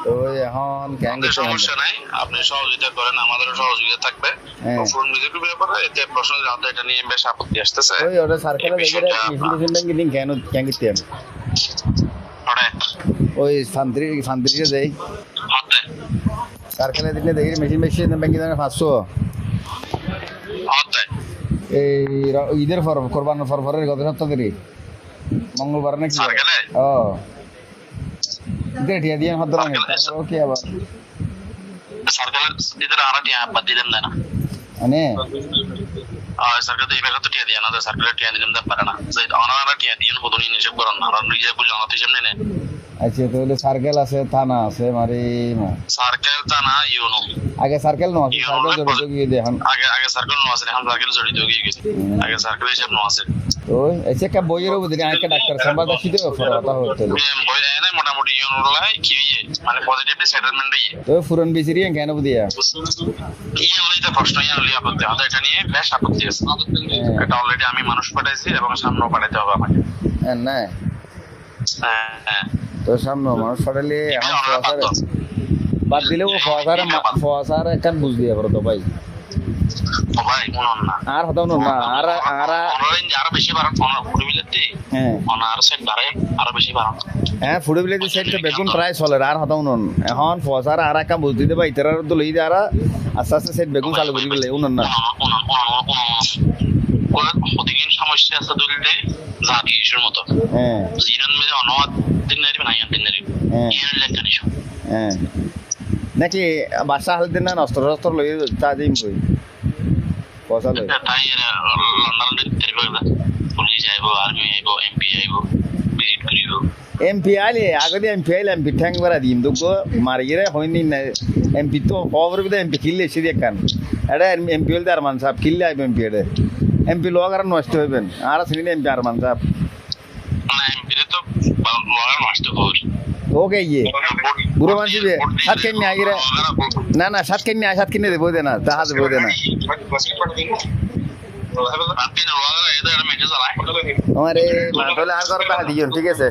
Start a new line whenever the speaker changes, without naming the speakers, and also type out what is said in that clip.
তো এখন কেন
আমাদের সমস্যা নাই, আপনি সহযোগিতা করেন, আমাদেরও সহযোগিতা থাকবে। ফোন মিউজিক ব্যাপারে এতে প্রশ্ন জানতে এটা নিয়ে বেশ আপত্তি আসতেছে।
ওই ওটা সার্কেলে দেখে মেশিন ব্যাংক কেন কেন কিতেন ওই শান্তিকে দেই
হতে
সার্কেলে দিলে দেখি মেশিন ব্যাংক 500
হতে
এই ঈদের কোরবানের পরের গত সপ্তাহ ধরে মঙ্গলবার নাকি
সার্কেলে
ও ঈদের ঠিয়া দিয়ে হদ্দ রঙে তারপর কি আবার
সার্কেলে ইদের আরাটি বাদ দিলেন না
মানে
সার্কেলে এই ব্যাপারটা টিয়া দিয়ে না, সার্কেলে টিয়া দিলেন দা পারে না, যে অনারা টিয়া দিয়ে হদুনি নিষেধ করেন না, আর নিজে বুঝে অনাথ হিসেবে নেন।
আচ্ছা তাহলে সার্কেল আছে থানা আছে মারি
সার্কেল জানা ইউনো
আগে সার্কেল নো আছে সার্কেল জড়িত গিয়ে দেখুন
আগে সার্কেল নো আছে, এখন সার্কেল জড়িত হয়ে গেছে, আগে সার্কেল হিসেব নো আছে।
তো এসে কা বইয়ের উপর দিনে আজকে ডাক্তার সম্বাদ শীতে ফরটা হতে
বই এনে মোটামুটি ইউনো লাই কি মানে পজিটিভলি সেটেলমেন্ট দিয়ে
তো ফুরন বিসিরি কেন বুদিয়া
ইয়ে লইতে প্রশ্ন ইয়ে লই আপত্তি আমাদের এটা নিয়ে বেশ আপত্তি আছে। এটা অলরেডি আমি মানুষ পাঠাইছি এবং সামনেও পাঠাইতে হবে আমাকে।
না
হ্যাঁ
তো সামনে মানুষ পাঠালে এখন বাদ দিলেও ফসার একটা বুঝ দিয়ে পারো তো ভাই
ভাই মনন না
আর হতাও না আর
অনলাইন আরো বেশি বাড়ান ফুডে বিলাতে
হ্যাঁ
আর সেট বাড়ে আরো বেশি বাড়ান
হ্যাঁ ফুডে বিলাতে সেটটা বেগুন প্রায় চলে আর হতাও নন এখন ফসার আর একটা বুঝ দিতে ভাই ইতার তো লই আর আস্তে আস্তে সেট বেগুন চালু করি বলে উনন না
ওদিকে সমস্যা আছে দুলতে জাতি ইস্যুর মতো
হ্যাঁ
জিরান মধ্যে অনুবাদ দিনারি বানাইয়া দিনারি এর লেখা নিছো
হ্যাঁ নাকি বাসা হাল দিন না অস্ত্র লই তা দিম কই পয়সা লই
তাই লন্ডন তেরিবা পুলিশ আইবো আর্মি আইবো এমপি আইবো ভিজিট করিবো
এমপি আইলে আগে এমপি আইলে এমপি ঠ্যাং বাড়া দিম দুগো মারি গিয়ে হইনি না এমপি তো খবর বিদে এমপি কিল্লে এসে দেখান এটা এমপি হল আরমান সাহেব কিল্লে আইব এমপি এটা এমপি লোক আর নষ্ট হইবেন আর সিনি এমপি আরমান সাহেব
না এমপি তো লোক নষ্ট করি
ওকে ইয়ে বুড়ো মানুষ সাত কেন আগে না না সাত কেন সাত কিনে দেবো দে না তাহা দেবো দে না আমার এই মাঠলে আর করবা দিও ঠিক আছে।